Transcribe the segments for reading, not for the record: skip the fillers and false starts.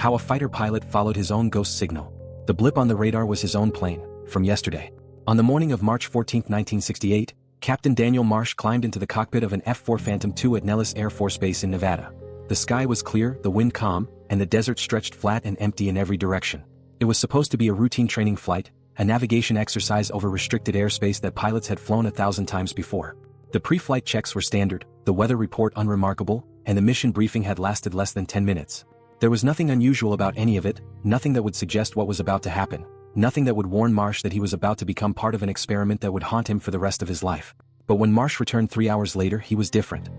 How a fighter pilot followed his own ghost signal. The blip on the radar was his own plane, from yesterday. On the morning of March 14, 1968, Captain Daniel Marsh climbed into the cockpit of an F-4 Phantom II at Nellis Air Force Base in Nevada. The sky was clear, the wind calm, and the desert stretched flat and empty in every direction. It was supposed to be a routine training flight, a navigation exercise over restricted airspace that pilots had flown 1,000 times before. The pre-flight checks were standard, the weather report unremarkable, and the mission briefing had lasted less than 10 minutes. There was nothing unusual about any of it, nothing that would suggest what was about to happen, nothing that would warn Marsh that he was about to become part of an experiment that would haunt him for the rest of his life. But when Marsh returned 3 hours later, he was different.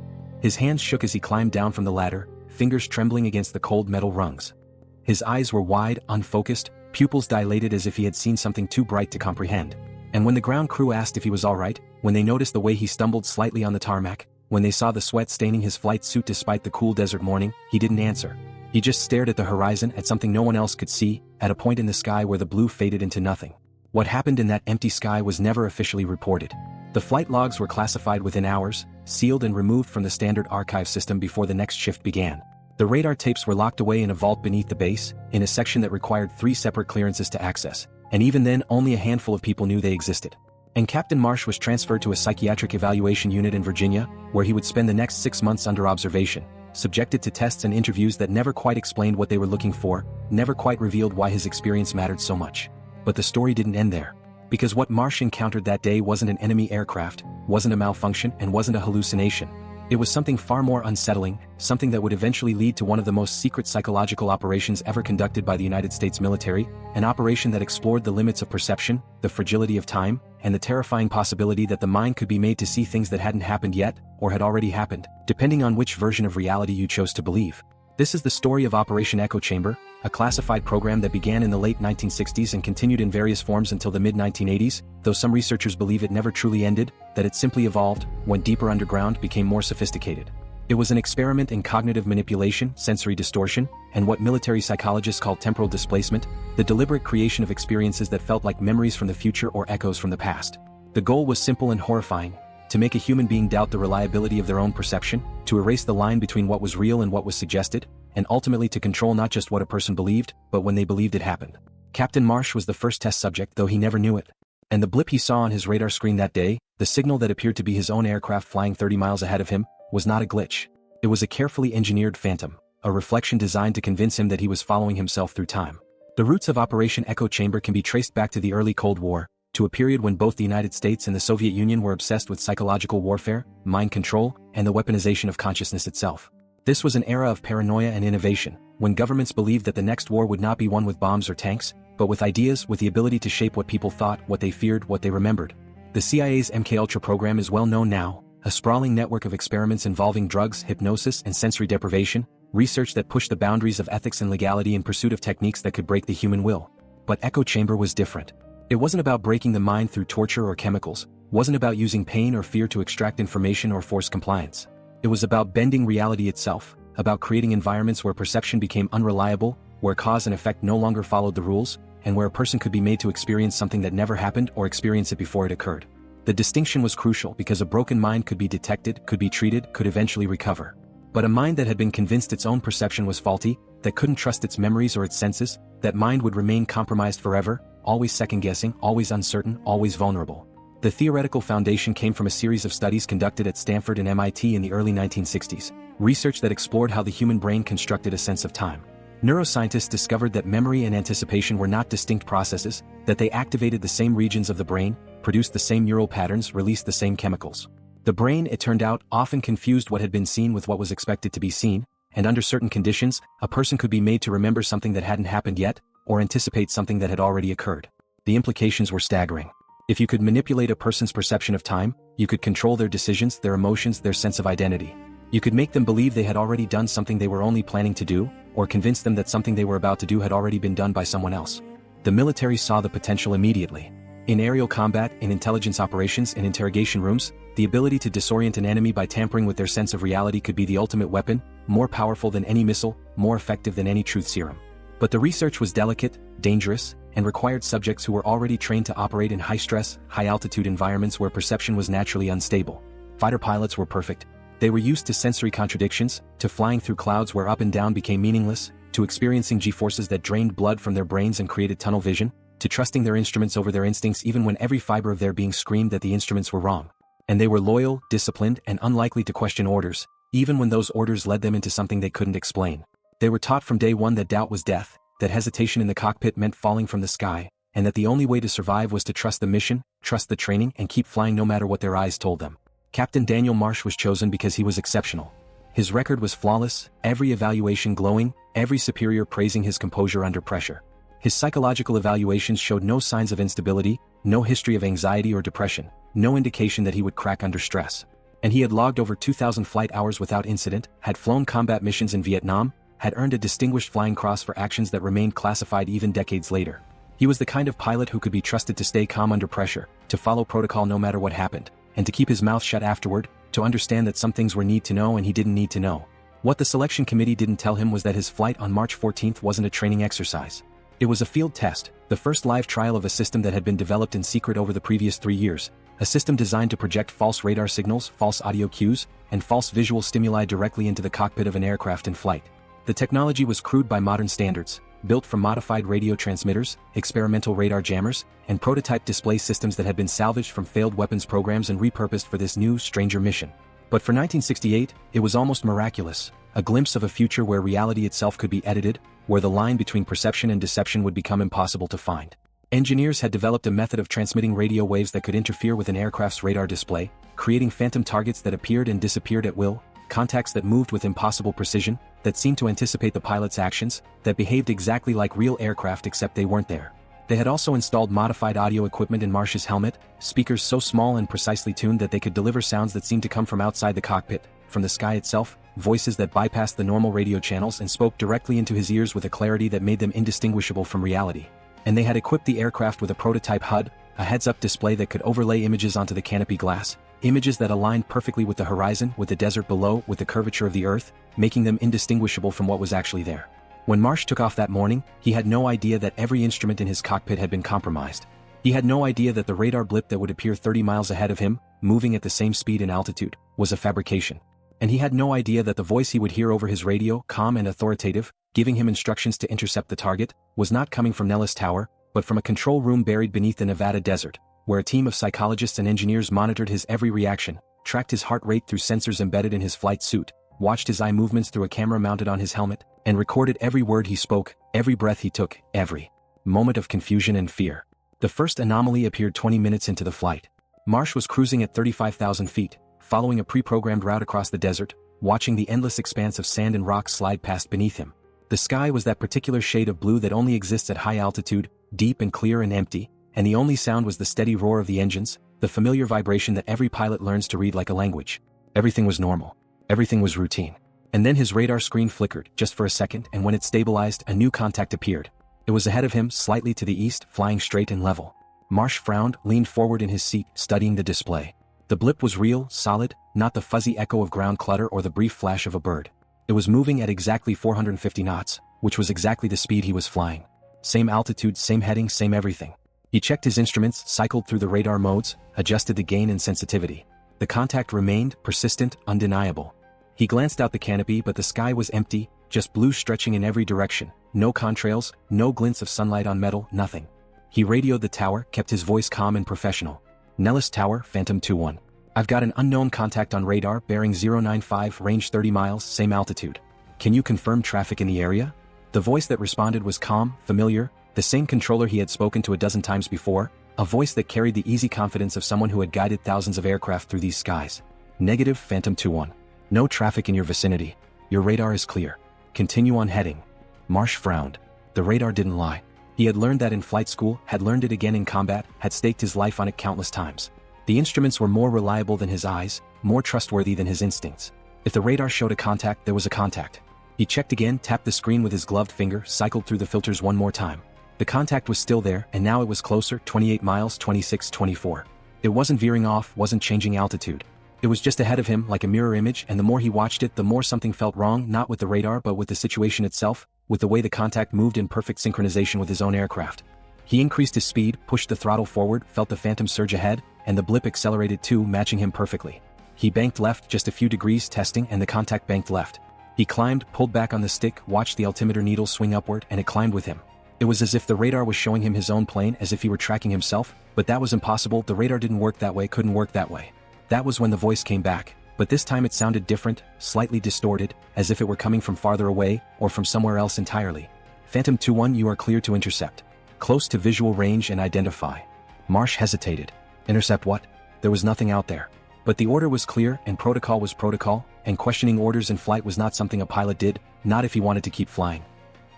His hands shook as he climbed down from the ladder, fingers trembling against the cold metal rungs. His eyes were wide, unfocused, pupils dilated as if he had seen something too bright to comprehend. And when the ground crew asked if he was all right, when they noticed the way he stumbled slightly on the tarmac, when they saw the sweat staining his flight suit despite the cool desert morning, he didn't answer. He just stared at the horizon, at something no one else could see, at a point in the sky where the blue faded into nothing. What happened in that empty sky was never officially reported. The flight logs were classified within hours, sealed and removed from the standard archive system before the next shift began. The radar tapes were locked away in a vault beneath the base, in a section that required 3 separate clearances to access, and even then only a handful of people knew they existed. And Captain Marsh was transferred to a psychiatric evaluation unit in Virginia, where he would spend the next 6 months under observation, subjected to tests and interviews that never quite explained what they were looking for, never quite revealed why his experience mattered so much. But the story didn't end there. Because what Marsh encountered that day wasn't an enemy aircraft, wasn't a malfunction, and wasn't a hallucination. It was something far more unsettling, something that would eventually lead to one of the most secret psychological operations ever conducted by the United States military, an operation that explored the limits of perception, the fragility of time, and the terrifying possibility that the mind could be made to see things that hadn't happened yet, or had already happened, depending on which version of reality you chose to believe. This is the story of Operation Echo Chamber, a classified program that began in the late 1960s and continued in various forms until the mid-1980s, though some researchers believe it never truly ended, that it simply evolved, went deeper underground, became more sophisticated. It was an experiment in cognitive manipulation, sensory distortion, and what military psychologists call temporal displacement, the deliberate creation of experiences that felt like memories from the future or echoes from the past. The goal was simple and horrifying: to make a human being doubt the reliability of their own perception, to erase the line between what was real and what was suggested, and ultimately to control not just what a person believed, but when they believed it happened. Captain Marsh was the first test subject, though he never knew it. And the blip he saw on his radar screen that day, the signal that appeared to be his own aircraft flying 30 miles ahead of him, was not a glitch. It was a carefully engineered phantom, a reflection designed to convince him that he was following himself through time. The roots of Operation Echo Chamber can be traced back to the early Cold War, to a period when both the United States and the Soviet Union were obsessed with psychological warfare, mind control, and the weaponization of consciousness itself. This was an era of paranoia and innovation, when governments believed that the next war would not be won with bombs or tanks, but with ideas, with the ability to shape what people thought, what they feared, what they remembered. The CIA's MKUltra program is well known now, a sprawling network of experiments involving drugs, hypnosis, and sensory deprivation, research that pushed the boundaries of ethics and legality in pursuit of techniques that could break the human will. But Echo Chamber was different. It wasn't about breaking the mind through torture or chemicals, wasn't about using pain or fear to extract information or force compliance. It was about bending reality itself, about creating environments where perception became unreliable, where cause and effect no longer followed the rules, and where a person could be made to experience something that never happened or experience it before it occurred. The distinction was crucial because a broken mind could be detected, could be treated, could eventually recover. But a mind that had been convinced its own perception was faulty, that couldn't trust its memories or its senses, that mind would remain compromised forever, always second-guessing, always uncertain, always vulnerable. The theoretical foundation came from a series of studies conducted at Stanford and MIT in the early 1960s, research that explored how the human brain constructed a sense of time. Neuroscientists discovered that memory and anticipation were not distinct processes, that they activated the same regions of the brain, produced the same neural patterns, released the same chemicals. The brain, it turned out, often confused what had been seen with what was expected to be seen, and under certain conditions, a person could be made to remember something that hadn't happened yet, or anticipate something that had already occurred. The implications were staggering. If you could manipulate a person's perception of time, you could control their decisions, their emotions, their sense of identity. You could make them believe they had already done something they were only planning to do, or convince them that something they were about to do had already been done by someone else. The military saw the potential immediately. In aerial combat, in intelligence operations, in interrogation rooms, the ability to disorient an enemy by tampering with their sense of reality could be the ultimate weapon, more powerful than any missile, more effective than any truth serum. But the research was delicate, dangerous, and required subjects who were already trained to operate in high-stress, high-altitude environments where perception was naturally unstable. Fighter pilots were perfect. They were used to sensory contradictions, to flying through clouds where up and down became meaningless, to experiencing G-forces that drained blood from their brains and created tunnel vision, to trusting their instruments over their instincts even when every fiber of their being screamed that the instruments were wrong. And they were loyal, disciplined, and unlikely to question orders, even when those orders led them into something they couldn't explain. They were taught from day one that doubt was death, that hesitation in the cockpit meant falling from the sky, and that the only way to survive was to trust the mission, trust the training, and keep flying no matter what their eyes told them. Captain Daniel Marsh was chosen because he was exceptional. His record was flawless, every evaluation glowing, every superior praising his composure under pressure. His psychological evaluations showed no signs of instability, no history of anxiety or depression, no indication that he would crack under stress. And he had logged over 2,000 flight hours without incident, had flown combat missions in Vietnam, had earned a Distinguished Flying Cross for actions that remained classified even decades later. He was the kind of pilot who could be trusted to stay calm under pressure, to follow protocol no matter what happened, and to keep his mouth shut afterward, to understand that some things were need to know and he didn't need to know. What the selection committee didn't tell him was that his flight on March 14th wasn't a training exercise. It was a field test, the first live trial of a system that had been developed in secret over the previous 3 years, a system designed to project false radar signals, false audio cues, and false visual stimuli directly into the cockpit of an aircraft in flight. The technology was crude by modern standards, built from modified radio transmitters, experimental radar jammers, and prototype display systems that had been salvaged from failed weapons programs and repurposed for this new, stranger mission. But for 1968, it was almost miraculous, a glimpse of a future where reality itself could be edited, where the line between perception and deception would become impossible to find. Engineers had developed a method of transmitting radio waves that could interfere with an aircraft's radar display, creating phantom targets that appeared and disappeared at will, contacts that moved with impossible precision, that seemed to anticipate the pilot's actions, that behaved exactly like real aircraft except they weren't there. They had also installed modified audio equipment in Marsh's helmet, speakers so small and precisely tuned that they could deliver sounds that seemed to come from outside the cockpit, from the sky itself, voices that bypassed the normal radio channels and spoke directly into his ears with a clarity that made them indistinguishable from reality. And they had equipped the aircraft with a prototype HUD, a heads-up display that could overlay images onto the canopy glass, images that aligned perfectly with the horizon, with the desert below, with the curvature of the earth, making them indistinguishable from what was actually there. When Marsh took off that morning, he had no idea that every instrument in his cockpit had been compromised. He had no idea that the radar blip that would appear 30 miles ahead of him, moving at the same speed and altitude, was a fabrication. And he had no idea that the voice he would hear over his radio, calm and authoritative, giving him instructions to intercept the target, was not coming from Nellis Tower, but from a control room buried beneath the Nevada desert, where a team of psychologists and engineers monitored his every reaction, tracked his heart rate through sensors embedded in his flight suit, watched his eye movements through a camera mounted on his helmet, and recorded every word he spoke, every breath he took, every moment of confusion and fear. The first anomaly appeared 20 minutes into the flight. Marsh was cruising at 35,000 feet, following a pre-programmed route across the desert, watching the endless expanse of sand and rock slide past beneath him. The sky was that particular shade of blue that only exists at high altitude, deep and clear and empty, and the only sound was the steady roar of the engines, the familiar vibration that every pilot learns to read like a language. Everything was normal. Everything was routine. And then his radar screen flickered, just for a second, and when it stabilized, a new contact appeared. It was ahead of him, slightly to the east, flying straight and level. Marsh frowned, leaned forward in his seat, studying the display. The blip was real, solid, not the fuzzy echo of ground clutter or the brief flash of a bird. It was moving at exactly 450 knots, which was exactly the speed he was flying. Same altitude, same heading, same everything. He checked his instruments, cycled through the radar modes, adjusted the gain and sensitivity. The contact remained, persistent, undeniable. He glanced out the canopy, but the sky was empty, just blue stretching in every direction, no contrails, no glints of sunlight on metal, nothing. He radioed the tower, kept his voice calm and professional. Nellis Tower, Phantom 2-1. I've got an unknown contact on radar, bearing 095, range 30 miles, same altitude. Can you confirm traffic in the area? The voice that responded was calm, familiar, the same controller he had spoken to a dozen times before, a voice that carried the easy confidence of someone who had guided thousands of aircraft through these skies. Negative, Phantom 2-1. No traffic in your vicinity. Your radar is clear. Continue on heading. Marsh frowned. The radar didn't lie. He had learned that in flight school, had learned it again in combat, had staked his life on it countless times. The instruments were more reliable than his eyes, more trustworthy than his instincts. If the radar showed a contact, there was a contact. He checked again, tapped the screen with his gloved finger, cycled through the filters one more time. The contact was still there, and now it was closer, 28 miles, 26, 24. It wasn't veering off, wasn't changing altitude. It was just ahead of him, like a mirror image, and the more he watched it, the more something felt wrong, not with the radar but with the situation itself, with the way the contact moved in perfect synchronization with his own aircraft. He increased his speed, pushed the throttle forward, felt the Phantom surge ahead, and the blip accelerated too, matching him perfectly. He banked left just a few degrees, testing, and the contact banked left. He climbed, pulled back on the stick, watched the altimeter needle swing upward, and it climbed with him. It was as if the radar was showing him his own plane, as if he were tracking himself, but that was impossible. The radar didn't work that way, couldn't work that way. That was when the voice came back, but this time it sounded different, slightly distorted, as if it were coming from farther away, or from somewhere else entirely. Phantom 2-1, you are clear to intercept. Close to visual range and identify. Marsh hesitated. Intercept what? There was nothing out there. But the order was clear, and protocol was protocol, and questioning orders in flight was not something a pilot did, not if he wanted to keep flying.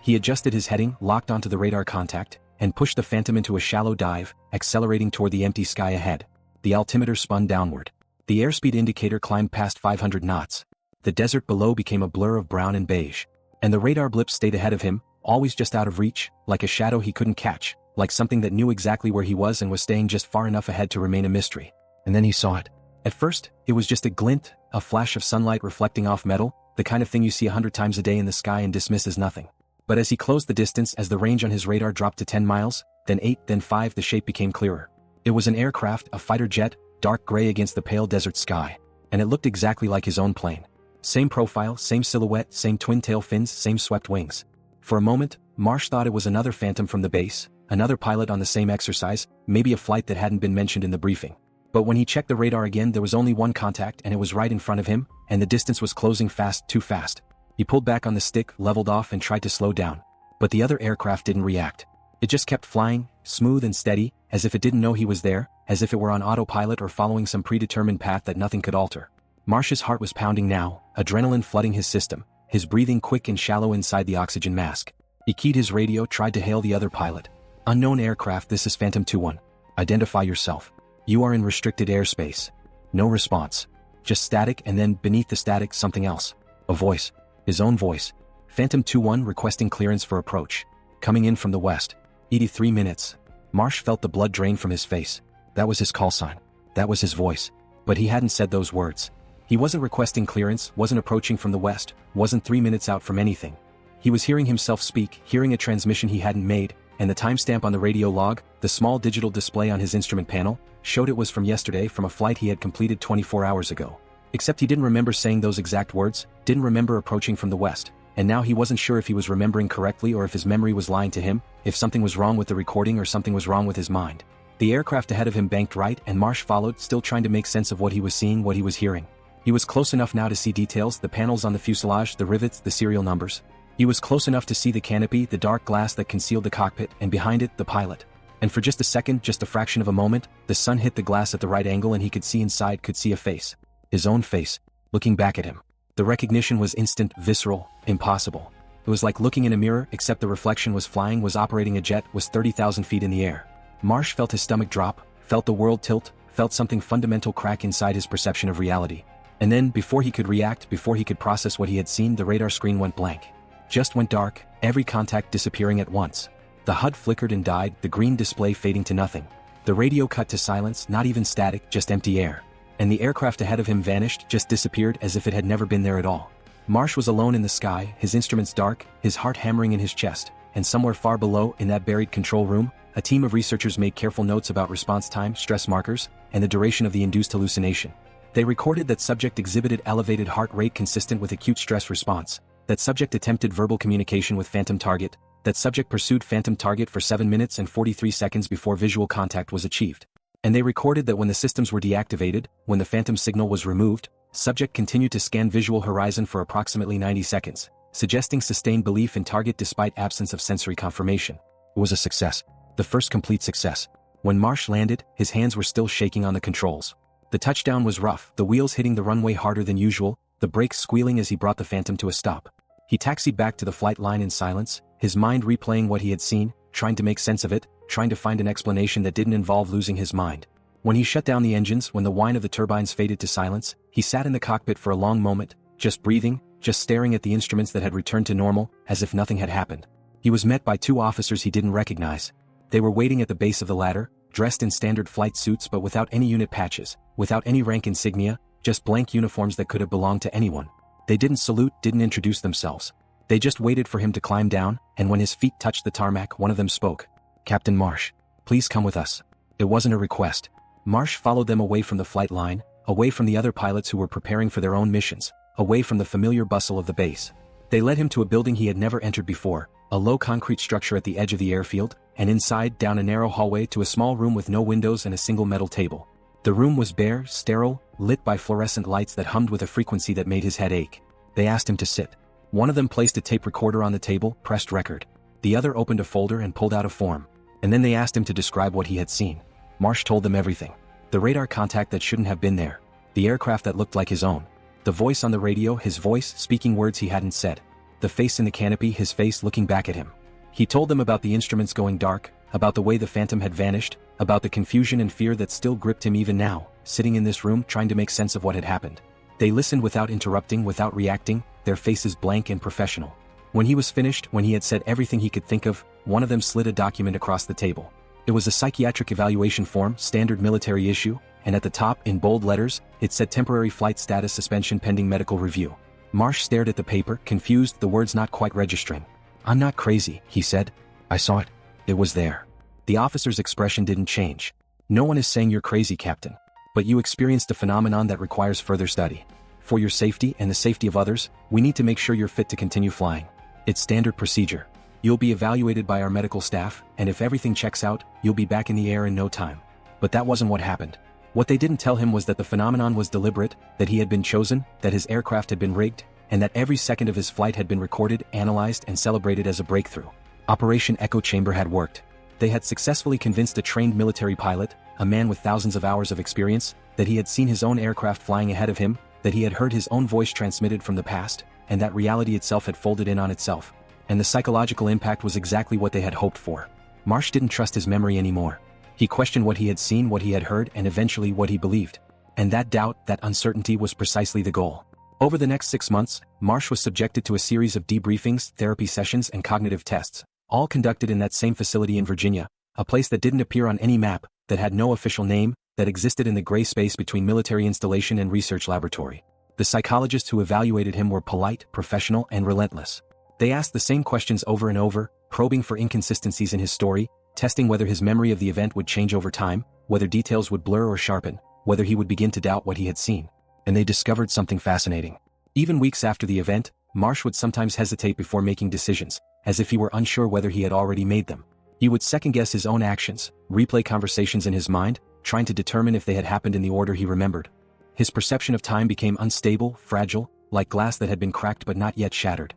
He adjusted his heading, locked onto the radar contact, and pushed the Phantom into a shallow dive, accelerating toward the empty sky ahead. The altimeter spun downward. The airspeed indicator climbed past 500 knots. The desert below became a blur of brown and beige. And the radar blip stayed ahead of him, always just out of reach, like a shadow he couldn't catch, like something that knew exactly where he was and was staying just far enough ahead to remain a mystery. And then he saw it. At first, it was just a glint, a flash of sunlight reflecting off metal, the kind of thing you see 100 times a day in the sky and dismiss as nothing. But as he closed the distance, as the range on his radar dropped to 10 miles, then 8, then 5, the shape became clearer. It was an aircraft, a fighter jet, dark gray against the pale desert sky. And it looked exactly like his own plane. Same profile, same silhouette, same twin-tail fins, same swept wings. For a moment, Marsh thought it was another Phantom from the base, another pilot on the same exercise, maybe a flight that hadn't been mentioned in the briefing. But when he checked the radar again, there was only one contact, and it was right in front of him, and the distance was closing fast, too fast. He pulled back on the stick, leveled off, and tried to slow down. But the other aircraft didn't react. It just kept flying, smooth and steady, as if it didn't know he was there, as if it were on autopilot or following some predetermined path that nothing could alter. Marsh's heart was pounding now, adrenaline flooding his system, his breathing quick and shallow inside the oxygen mask. He keyed his radio, tried to hail the other pilot. Unknown aircraft, this is Phantom 2-1. Identify yourself. You are in restricted airspace. No response. Just static, and then, beneath the static, something else. A voice. His own voice. Phantom 2-1 requesting clearance for approach. Coming in from the west. 83 minutes. Marsh felt the blood drain from his face. That was his call sign. That was his voice. But he hadn't said those words. He wasn't requesting clearance, wasn't approaching from the west, wasn't 3 minutes out from anything. He was hearing himself speak, hearing a transmission he hadn't made, and the timestamp on the radio log, the small digital display on his instrument panel, showed it was from yesterday, from a flight he had completed 24 hours ago. Except he didn't remember saying those exact words, didn't remember approaching from the west, and now he wasn't sure if he was remembering correctly or if his memory was lying to him, if something was wrong with the recording or something was wrong with his mind. The aircraft ahead of him banked right, and Marsh followed, still trying to make sense of what he was seeing, what he was hearing. He was close enough now to see details, the panels on the fuselage, the rivets, the serial numbers. He was close enough to see the canopy, the dark glass that concealed the cockpit, and behind it, the pilot. And for just a second, just a fraction of a moment, the sun hit the glass at the right angle and he could see inside, could see a face. His own face, looking back at him. The recognition was instant, visceral, impossible. It was like looking in a mirror, except the reflection was flying, was operating a jet, was 30,000 feet in the air. Marsh felt his stomach drop, felt the world tilt, felt something fundamental crack inside his perception of reality. And then, before he could react, before he could process what he had seen, the radar screen went blank. Just went dark, every contact disappearing at once. The HUD flickered and died, the green display fading to nothing. The radio cut to silence, not even static, just empty air. And the aircraft ahead of him vanished, just disappeared as if it had never been there at all. Marsh was alone in the sky, his instruments dark, his heart hammering in his chest, and somewhere far below, in that buried control room, a team of researchers made careful notes about response time, stress markers, and the duration of the induced hallucination. They recorded that subject exhibited elevated heart rate consistent with acute stress response, that subject attempted verbal communication with phantom target, that subject pursued phantom target for 7 minutes and 43 seconds before visual contact was achieved. And they recorded that when the systems were deactivated, when the phantom signal was removed, subject continued to scan visual horizon for approximately 90 seconds, suggesting sustained belief in target despite absence of sensory confirmation. It was a success. The first complete success. When Marsh landed, his hands were still shaking on the controls. The touchdown was rough, the wheels hitting the runway harder than usual, the brakes squealing as he brought the Phantom to a stop. He taxied back to the flight line in silence, his mind replaying what he had seen, trying to make sense of it, trying to find an explanation that didn't involve losing his mind. When he shut down the engines, when the whine of the turbines faded to silence, he sat in the cockpit for a long moment, just breathing, just staring at the instruments that had returned to normal, as if nothing had happened. He was met by 2 officers he didn't recognize. They were waiting at the base of the ladder, dressed in standard flight suits but without any unit patches, without any rank insignia, just blank uniforms that could have belonged to anyone. They didn't salute, didn't introduce themselves. They just waited for him to climb down, and when his feet touched the tarmac, one of them spoke. "Captain Marsh, please come with us." It wasn't a request. Marsh followed them away from the flight line, away from the other pilots who were preparing for their own missions, away from the familiar bustle of the base. They led him to a building he had never entered before, a low concrete structure at the edge of the airfield, and inside down a narrow hallway to a small room with no windows and a single metal table. The room was bare, sterile, lit by fluorescent lights that hummed with a frequency that made his head ache. They asked him to sit. One of them placed a tape recorder on the table, pressed record. The other opened a folder and pulled out a form. And then they asked him to describe what he had seen. Marsh told them everything. The radar contact that shouldn't have been there. The aircraft that looked like his own. The voice on the radio, his voice speaking words he hadn't said. The face in the canopy, his face looking back at him. He told them about the instruments going dark, about the way the Phantom had vanished, about the confusion and fear that still gripped him even now, sitting in this room trying to make sense of what had happened. They listened without interrupting, without reacting, their faces blank and professional. When he was finished, when he had said everything he could think of, one of them slid a document across the table. It was a psychiatric evaluation form, standard military issue, and at the top, in bold letters, it said temporary flight status suspension pending medical review. Marsh stared at the paper, confused, the words not quite registering. "I'm not crazy," he said. "I saw it. It was there." The officer's expression didn't change. "No one is saying you're crazy, Captain. But you experienced a phenomenon that requires further study. For your safety and the safety of others, we need to make sure you're fit to continue flying. It's standard procedure. You'll be evaluated by our medical staff, and if everything checks out, you'll be back in the air in no time." But that wasn't what happened. What they didn't tell him was that the phenomenon was deliberate, that he had been chosen, that his aircraft had been rigged, and that every second of his flight had been recorded, analyzed, and celebrated as a breakthrough. Operation Echo Chamber had worked. They had successfully convinced a trained military pilot, a man with thousands of hours of experience, that he had seen his own aircraft flying ahead of him, that he had heard his own voice transmitted from the past, and that reality itself had folded in on itself. And the psychological impact was exactly what they had hoped for. Marsh didn't trust his memory anymore. He questioned what he had seen, what he had heard, and eventually what he believed. And that doubt, that uncertainty was precisely the goal. Over the next 6 months, Marsh was subjected to a series of debriefings, therapy sessions, and cognitive tests, all conducted in that same facility in Virginia, a place that didn't appear on any map, that had no official name, that existed in the gray space between military installation and research laboratory. The psychologists who evaluated him were polite, professional, and relentless. They asked the same questions over and over, probing for inconsistencies in his story, testing whether his memory of the event would change over time, whether details would blur or sharpen, whether he would begin to doubt what he had seen. And they discovered something fascinating. Even weeks after the event, Marsh would sometimes hesitate before making decisions, as if he were unsure whether he had already made them. He would second-guess his own actions, replay conversations in his mind, trying to determine if they had happened in the order he remembered. His perception of time became unstable, fragile, like glass that had been cracked but not yet shattered.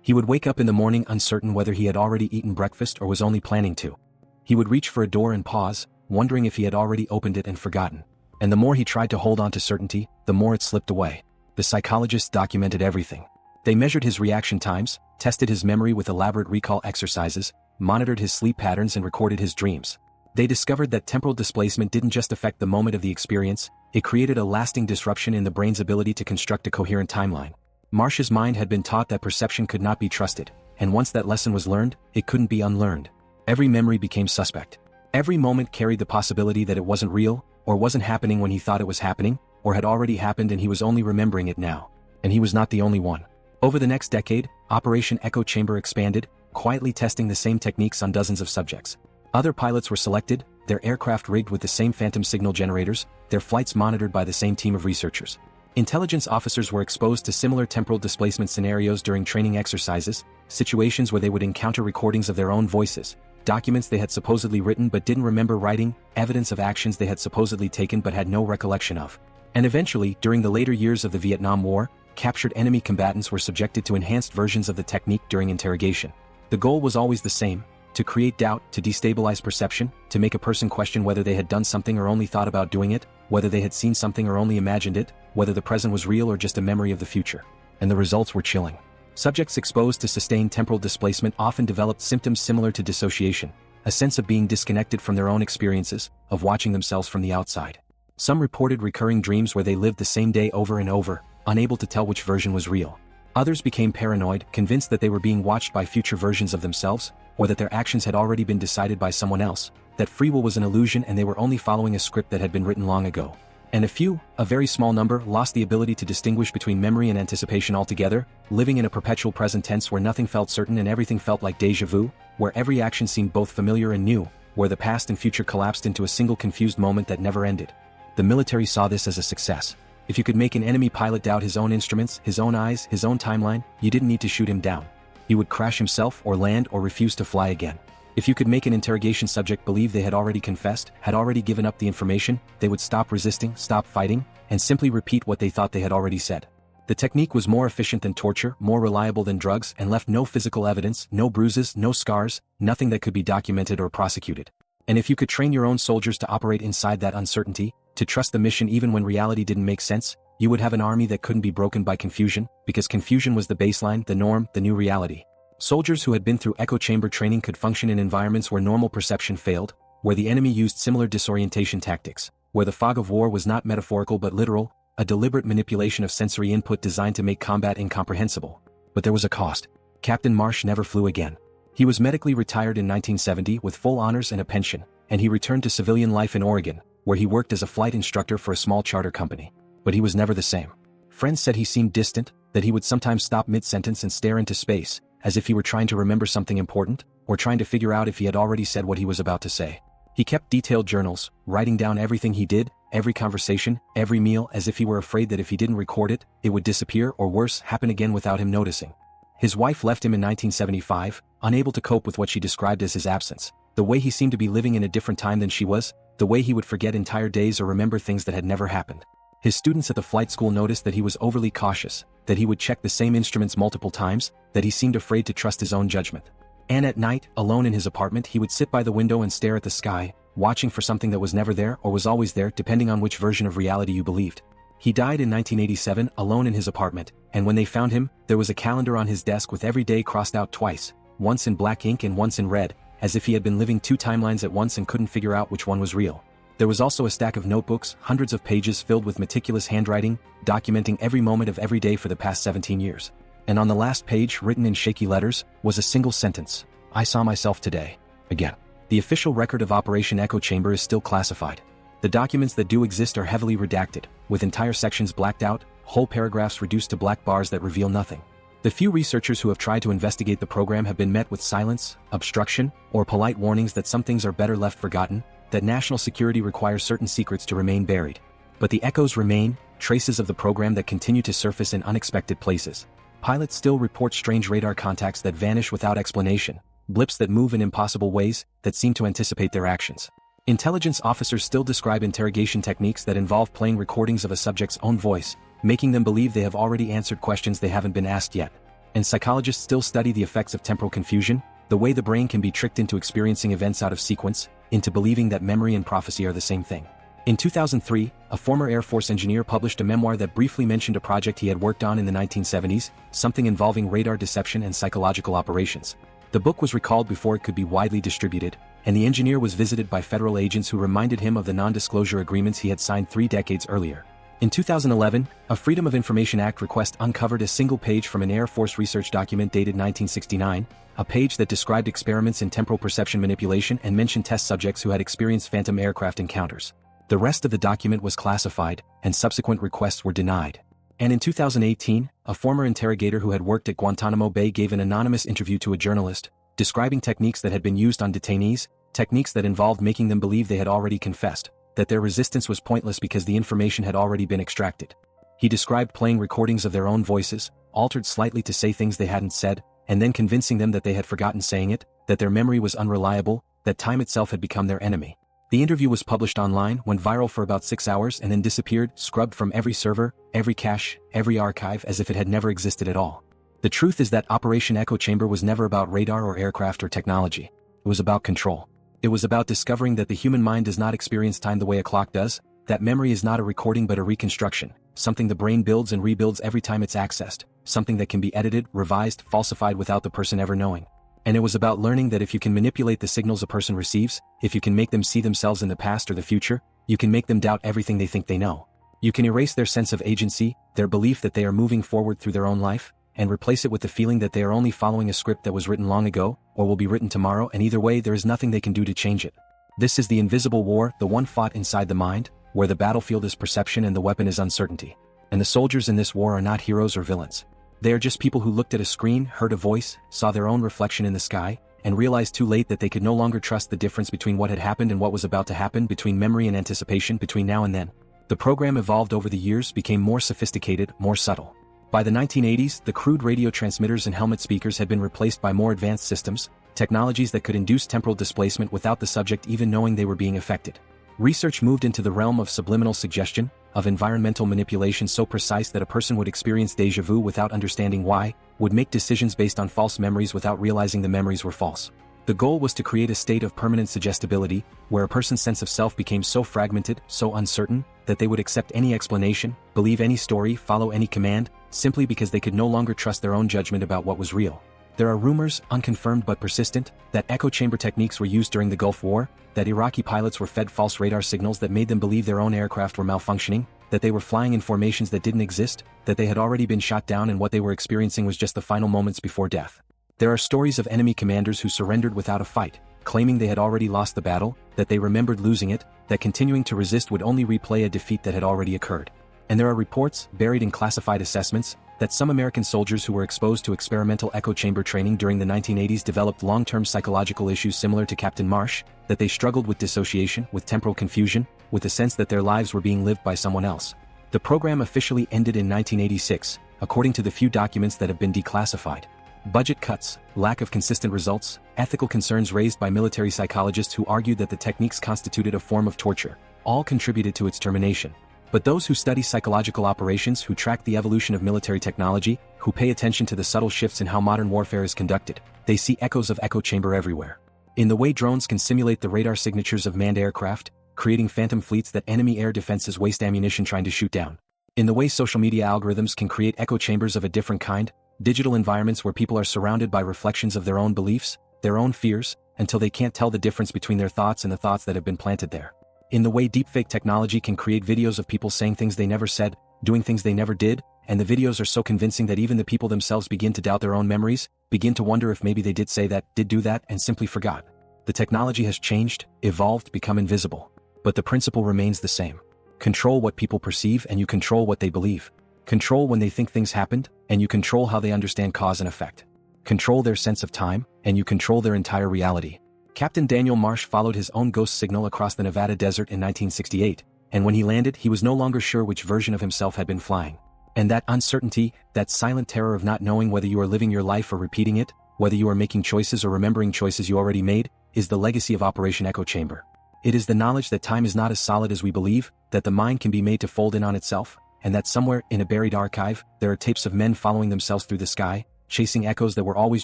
He would wake up in the morning uncertain whether he had already eaten breakfast or was only planning to. He would reach for a door and pause, wondering if he had already opened it and forgotten. And the more he tried to hold on to certainty, the more it slipped away. The psychologists documented everything. They measured his reaction times, tested his memory with elaborate recall exercises, monitored his sleep patterns and recorded his dreams. They discovered that temporal displacement didn't just affect the moment of the experience, it created a lasting disruption in the brain's ability to construct a coherent timeline. Marsh's mind had been taught that perception could not be trusted, and once that lesson was learned, it couldn't be unlearned. Every memory became suspect. Every moment carried the possibility that it wasn't real, or wasn't happening when he thought it was happening, or had already happened and he was only remembering it now. And he was not the only one. Over the next decade, Operation Echo Chamber expanded, quietly testing the same techniques on dozens of subjects. Other pilots were selected, their aircraft rigged with the same phantom signal generators, their flights monitored by the same team of researchers. Intelligence officers were exposed to similar temporal displacement scenarios during training exercises, situations where they would encounter recordings of their own voices, documents they had supposedly written but didn't remember writing, evidence of actions they had supposedly taken but had no recollection of. And eventually, during the later years of the Vietnam War, captured enemy combatants were subjected to enhanced versions of the technique during interrogation. The goal was always the same: to create doubt, to destabilize perception, to make a person question whether they had done something or only thought about doing it, whether they had seen something or only imagined it, whether the present was real or just a memory of the future. And the results were chilling. Subjects exposed to sustained temporal displacement often developed symptoms similar to dissociation, a sense of being disconnected from their own experiences, of watching themselves from the outside. Some reported recurring dreams where they lived the same day over and over, unable to tell which version was real. Others became paranoid, convinced that they were being watched by future versions of themselves, or that their actions had already been decided by someone else, that free will was an illusion and they were only following a script that had been written long ago. And a few, a very small number, lost the ability to distinguish between memory and anticipation altogether, living in a perpetual present tense where nothing felt certain and everything felt like déjà vu, where every action seemed both familiar and new, where the past and future collapsed into a single confused moment that never ended. The military saw this as a success. If you could make an enemy pilot doubt his own instruments, his own eyes, his own timeline, you didn't need to shoot him down. He would crash himself or land or refuse to fly again. If you could make an interrogation subject believe they had already confessed, had already given up the information, they would stop resisting, stop fighting, and simply repeat what they thought they had already said. The technique was more efficient than torture, more reliable than drugs, and left no physical evidence, no bruises, no scars, nothing that could be documented or prosecuted. And if you could train your own soldiers to operate inside that uncertainty, to trust the mission even when reality didn't make sense, you would have an army that couldn't be broken by confusion, because confusion was the baseline, the norm, the new reality. Soldiers who had been through echo chamber training could function in environments where normal perception failed, where the enemy used similar disorientation tactics, where the fog of war was not metaphorical but literal, a deliberate manipulation of sensory input designed to make combat incomprehensible. But there was a cost. Captain Marsh never flew again. He was medically retired in 1970 with full honors and a pension, and he returned to civilian life in Oregon, where he worked as a flight instructor for a small charter company. But he was never the same. Friends said he seemed distant, that he would sometimes stop mid-sentence and stare into space, as if he were trying to remember something important, or trying to figure out if he had already said what he was about to say. He kept detailed journals, writing down everything he did, every conversation, every meal, as if he were afraid that if he didn't record it, it would disappear or worse, happen again without him noticing. His wife left him in 1975, unable to cope with what she described as his absence, the way he seemed to be living in a different time than she was, the way he would forget entire days or remember things that had never happened. His students at the flight school noticed that he was overly cautious, that he would check the same instruments multiple times, that he seemed afraid to trust his own judgment. And at night, alone in his apartment, he would sit by the window and stare at the sky, watching for something that was never there or was always there depending on which version of reality you believed. He died in 1987 alone in his apartment, and when they found him, there was a calendar on his desk with every day crossed out twice, once in black ink and once in red, as if he had been living two timelines at once and couldn't figure out which one was real. There was also a stack of notebooks, hundreds of pages filled with meticulous handwriting, documenting every moment of every day for the past 17 years. And on the last page, written in shaky letters, was a single sentence: "I saw myself today. Again." The official record of Operation Echo Chamber is still classified. The documents that do exist are heavily redacted, with entire sections blacked out, whole paragraphs reduced to black bars that reveal nothing. The few researchers who have tried to investigate the program have been met with silence, obstruction, or polite warnings that some things are better left forgotten, that national security requires certain secrets to remain buried. But the echoes remain, traces of the program that continue to surface in unexpected places. Pilots still report strange radar contacts that vanish without explanation, blips that move in impossible ways, that seem to anticipate their actions. Intelligence officers still describe interrogation techniques that involve playing recordings of a subject's own voice, making them believe they have already answered questions they haven't been asked yet. And psychologists still study the effects of temporal confusion, the way the brain can be tricked into experiencing events out of sequence, into believing that memory and prophecy are the same thing. In 2003, a former Air Force engineer published a memoir that briefly mentioned a project he had worked on in the 1970s, something involving radar deception and psychological operations. The book was recalled before it could be widely distributed, and the engineer was visited by federal agents who reminded him of the non-disclosure agreements he had signed 3 decades earlier. In 2011, a Freedom of Information Act request uncovered a single page from an Air Force research document dated 1969, a page that described experiments in temporal perception manipulation and mentioned test subjects who had experienced phantom aircraft encounters. The rest of the document was classified, and subsequent requests were denied. And in 2018, a former interrogator who had worked at Guantanamo Bay gave an anonymous interview to a journalist, describing techniques that had been used on detainees, techniques that involved making them believe they had already confessed, that their resistance was pointless because the information had already been extracted. He described playing recordings of their own voices, altered slightly to say things they hadn't said, and then convincing them that they had forgotten saying it, that their memory was unreliable, that time itself had become their enemy. The interview was published online, went viral for about 6 hours and then disappeared, scrubbed from every server, every cache, every archive as if it had never existed at all. The truth is that Operation Echo Chamber was never about radar or aircraft or technology. It was about control. It was about discovering that the human mind does not experience time the way a clock does, that memory is not a recording but a reconstruction, something the brain builds and rebuilds every time it's accessed, something that can be edited, revised, falsified without the person ever knowing. And it was about learning that if you can manipulate the signals a person receives, if you can make them see themselves in the past or the future, you can make them doubt everything they think they know. You can erase their sense of agency, their belief that they are moving forward through their own life, and replace it with the feeling that they are only following a script that was written long ago, or will be written tomorrow, and either way there is nothing they can do to change it. This is the invisible war, the one fought inside the mind, where the battlefield is perception and the weapon is uncertainty. And the soldiers in this war are not heroes or villains. They are just people who looked at a screen, heard a voice, saw their own reflection in the sky, and realized too late that they could no longer trust the difference between what had happened and what was about to happen, between memory and anticipation, between now and then. The program evolved over the years, became more sophisticated, more subtle. By the 1980s, the crude radio transmitters and helmet speakers had been replaced by more advanced systems, technologies that could induce temporal displacement without the subject even knowing they were being affected. Research moved into the realm of subliminal suggestion, of environmental manipulation so precise that a person would experience déjà vu without understanding why, would make decisions based on false memories without realizing the memories were false. The goal was to create a state of permanent suggestibility, where a person's sense of self became so fragmented, so uncertain, that they would accept any explanation, believe any story, follow any command, simply because they could no longer trust their own judgment about what was real. There are rumors, unconfirmed but persistent, that echo chamber techniques were used during the Gulf War, that Iraqi pilots were fed false radar signals that made them believe their own aircraft were malfunctioning, that they were flying in formations that didn't exist, that they had already been shot down and what they were experiencing was just the final moments before death. There are stories of enemy commanders who surrendered without a fight, claiming they had already lost the battle, that they remembered losing it, that continuing to resist would only replay a defeat that had already occurred. And there are reports, buried in classified assessments, that some American soldiers who were exposed to experimental echo chamber training during the 1980s developed long-term psychological issues similar to Captain Marsh, that they struggled with dissociation, with temporal confusion, with the sense that their lives were being lived by someone else. The program officially ended in 1986, according to the few documents that have been declassified. Budget cuts, lack of consistent results, ethical concerns raised by military psychologists who argued that the techniques constituted a form of torture, all contributed to its termination. But those who study psychological operations, who track the evolution of military technology, who pay attention to the subtle shifts in how modern warfare is conducted, they see echoes of echo chamber everywhere. In the way drones can simulate the radar signatures of manned aircraft, creating phantom fleets that enemy air defenses waste ammunition trying to shoot down. In the way social media algorithms can create echo chambers of a different kind, digital environments where people are surrounded by reflections of their own beliefs, their own fears, until they can't tell the difference between their thoughts and the thoughts that have been planted there. In the way deepfake technology can create videos of people saying things they never said, doing things they never did, and the videos are so convincing that even the people themselves begin to doubt their own memories, begin to wonder if maybe they did say that, did do that, and simply forgot. The technology has changed, evolved, become invisible. But the principle remains the same. Control what people perceive and you control what they believe. Control when they think things happened, and you control how they understand cause and effect. Control their sense of time, and you control their entire reality. Captain Daniel Marsh followed his own ghost signal across the Nevada desert in 1968, and when he landed he was no longer sure which version of himself had been flying. And that uncertainty, that silent terror of not knowing whether you are living your life or repeating it, whether you are making choices or remembering choices you already made, is the legacy of Operation Echo Chamber. It is the knowledge that time is not as solid as we believe, that the mind can be made to fold in on itself, and that somewhere in a buried archive, there are tapes of men following themselves through the sky, chasing echoes that were always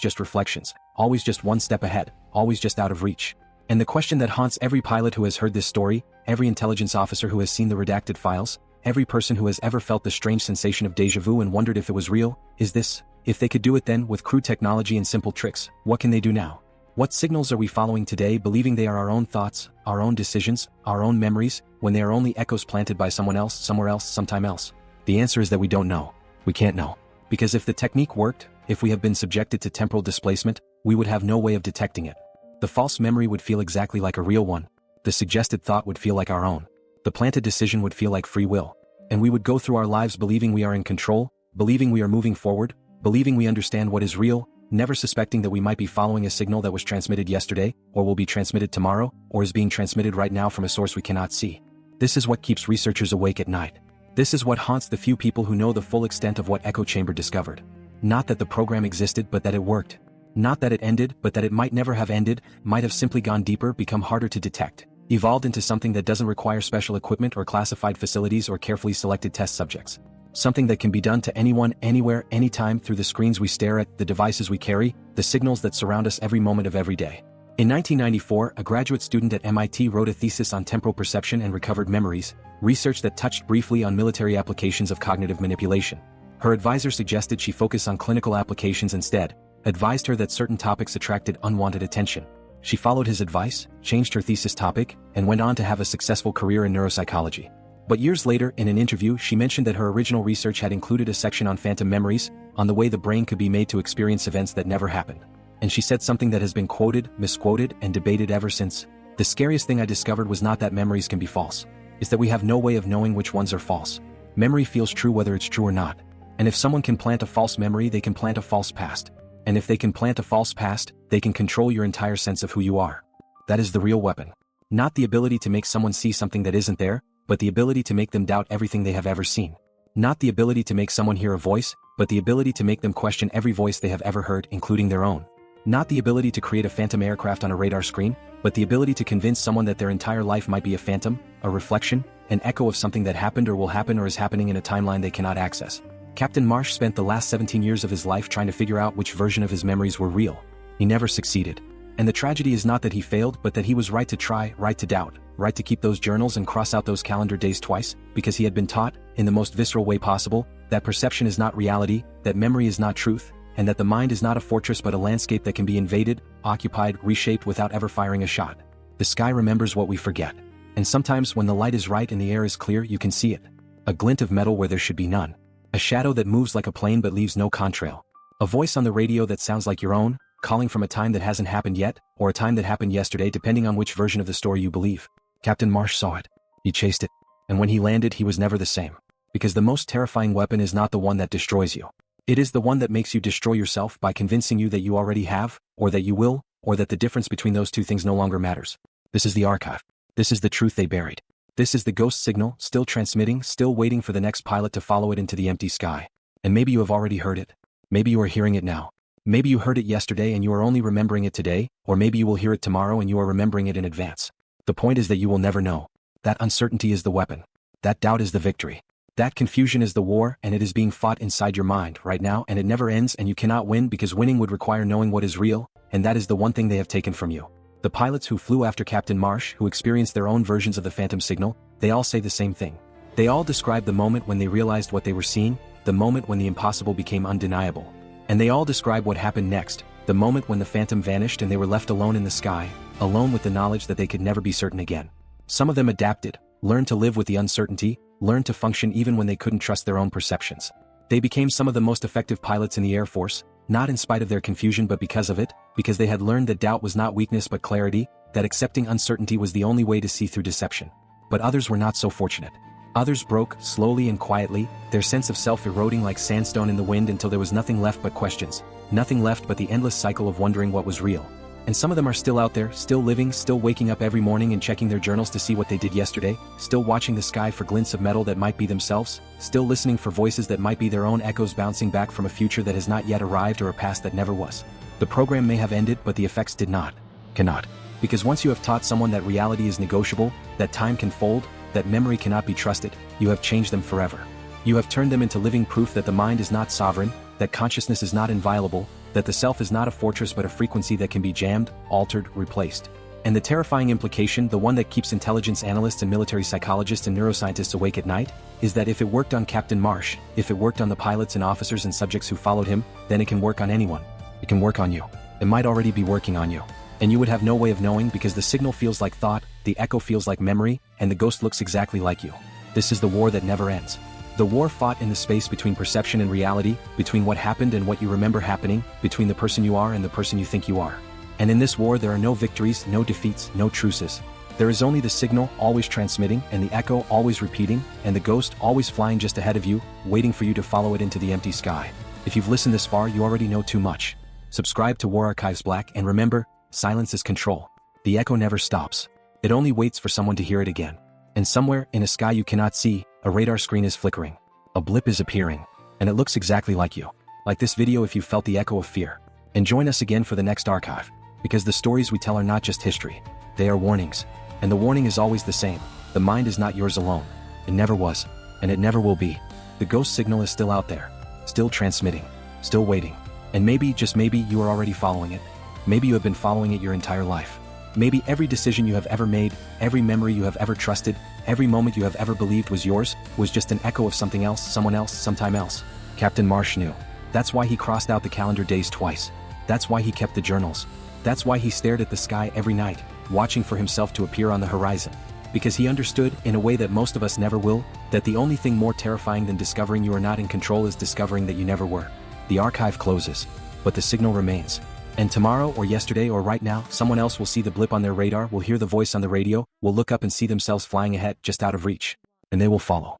just reflections, always just one step ahead, always just out of reach. And the question that haunts every pilot who has heard this story, every intelligence officer who has seen the redacted files, every person who has ever felt the strange sensation of déjà vu and wondered if it was real, is this: if they could do it then with crude technology and simple tricks, what can they do now? What signals are we following today, believing they are our own thoughts, our own decisions, our own memories, when they are only echoes planted by someone else, somewhere else, sometime else? The answer is that we don't know. We can't know. Because if the technique worked, if we have been subjected to temporal displacement, we would have no way of detecting it. The false memory would feel exactly like a real one. The suggested thought would feel like our own. The planted decision would feel like free will. And we would go through our lives believing we are in control, believing we are moving forward, believing we understand what is real, never suspecting that we might be following a signal that was transmitted yesterday, or will be transmitted tomorrow, or is being transmitted right now from a source we cannot see. This is what keeps researchers awake at night. This is what haunts the few people who know the full extent of what Echo Chamber discovered. Not that the program existed, but that it worked. Not that it ended, but that it might never have ended, might have simply gone deeper, become harder to detect, evolved into something that doesn't require special equipment or classified facilities or carefully selected test subjects. Something that can be done to anyone, anywhere, anytime through the screens we stare at, the devices we carry, the signals that surround us every moment of every day. In 1994, a graduate student at MIT wrote a thesis on temporal perception and recovered memories, research that touched briefly on military applications of cognitive manipulation. Her advisor suggested she focus on clinical applications instead, advised her that certain topics attracted unwanted attention. She followed his advice, changed her thesis topic, and went on to have a successful career in neuropsychology. But years later, in an interview, she mentioned that her original research had included a section on phantom memories, on the way the brain could be made to experience events that never happened. And she said something that has been quoted, misquoted, and debated ever since. The scariest thing I discovered was not that memories can be false. It's that we have no way of knowing which ones are false. Memory feels true whether it's true or not. And if someone can plant a false memory, they can plant a false past. And if they can plant a false past, they can control your entire sense of who you are. That is the real weapon. Not the ability to make someone see something that isn't there, but the ability to make them doubt everything they have ever seen. Not the ability to make someone hear a voice, but the ability to make them question every voice they have ever heard, including their own. Not the ability to create a phantom aircraft on a radar screen, but the ability to convince someone that their entire life might be a phantom, a reflection, an echo of something that happened or will happen or is happening in a timeline they cannot access. Captain Marsh spent the last 17 years of his life trying to figure out which version of his memories were real. He never succeeded. And the tragedy is not that he failed, but that he was right to try, right to doubt, right to keep those journals and cross out those calendar days twice, because he had been taught, in the most visceral way possible, that perception is not reality, that memory is not truth, and that the mind is not a fortress but a landscape that can be invaded, occupied, reshaped without ever firing a shot. The sky remembers what we forget. And sometimes when the light is right and the air is clear, you can see it. A glint of metal where there should be none. A shadow that moves like a plane but leaves no contrail. A voice on the radio that sounds like your own, calling from a time that hasn't happened yet, or a time that happened yesterday, depending on which version of the story you believe. Captain Marsh saw it. He chased it. And when he landed, he was never the same. Because the most terrifying weapon is not the one that destroys you. It is the one that makes you destroy yourself by convincing you that you already have, or that you will, or that the difference between those two things no longer matters. This is the archive. This is the truth they buried. This is the ghost signal, still transmitting, still waiting for the next pilot to follow it into the empty sky. And maybe you have already heard it. Maybe you are hearing it now. Maybe you heard it yesterday and you are only remembering it today, or maybe you will hear it tomorrow and you are remembering it in advance. The point is that you will never know. That uncertainty is the weapon. That doubt is the victory. That confusion is the war, and it is being fought inside your mind right now, and it never ends, and you cannot win because winning would require knowing what is real, and that is the one thing they have taken from you. The pilots who flew after Captain Marsh, who experienced their own versions of the phantom signal, they all say the same thing. They all describe the moment when they realized what they were seeing, the moment when the impossible became undeniable. And they all describe what happened next, the moment when the phantom vanished and they were left alone in the sky, alone with the knowledge that they could never be certain again. Some of them adapted, learned to live with the uncertainty, learned to function even when they couldn't trust their own perceptions. They became some of the most effective pilots in the Air Force, not in spite of their confusion but because of it, because they had learned that doubt was not weakness but clarity, that accepting uncertainty was the only way to see through deception. But others were not so fortunate. Others broke, slowly and quietly, their sense of self eroding like sandstone in the wind until there was nothing left but questions, nothing left but the endless cycle of wondering what was real. And some of them are still out there, still living, still waking up every morning and checking their journals to see what they did yesterday, still watching the sky for glints of metal that might be themselves, still listening for voices that might be their own echoes bouncing back from a future that has not yet arrived or a past that never was. The program may have ended, but the effects did not. Cannot. Because once you have taught someone that reality is negotiable, that time can fold, that memory cannot be trusted, you have changed them forever. You have turned them into living proof that the mind is not sovereign, that consciousness is not inviolable, that the self is not a fortress but a frequency that can be jammed, altered, replaced. And the terrifying implication, the one that keeps intelligence analysts and military psychologists and neuroscientists awake at night, is that if it worked on Captain Marsh, if it worked on the pilots and officers and subjects who followed him, then it can work on anyone. It can work on you. It might already be working on you. And you would have no way of knowing because the signal feels like thought, the echo feels like memory, and the ghost looks exactly like you. This is the war that never ends. The war fought in the space between perception and reality, between what happened and what you remember happening, between the person you are and the person you think you are. And in this war there are no victories, no defeats, no truces. There is only the signal always transmitting and the echo always repeating, and the ghost always flying just ahead of you, waiting for you to follow it into the empty sky. If you've listened this far, you already know too much. Subscribe to War Archives Black and remember, silence is control. The echo never stops. It only waits for someone to hear it again. And somewhere, in a sky you cannot see, a radar screen is flickering. A blip is appearing. And it looks exactly like you. Like this video if you felt the echo of fear. And join us again for the next archive. Because the stories we tell are not just history. They are warnings. And the warning is always the same. The mind is not yours alone. It never was. And it never will be. The ghost signal is still out there. Still transmitting. Still waiting. And maybe, just maybe, you are already following it. Maybe you have been following it your entire life. Maybe every decision you have ever made, every memory you have ever trusted, every moment you have ever believed was yours, was just an echo of something else, someone else, sometime else. Captain Marsh knew. That's why he crossed out the calendar days twice. That's why he kept the journals. That's why he stared at the sky every night, watching for himself to appear on the horizon. Because he understood, in a way that most of us never will, that the only thing more terrifying than discovering you are not in control is discovering that you never were. The archive closes, but the signal remains. And tomorrow or yesterday or right now, someone else will see the blip on their radar, will hear the voice on the radio, will look up and see themselves flying ahead just out of reach. And they will follow.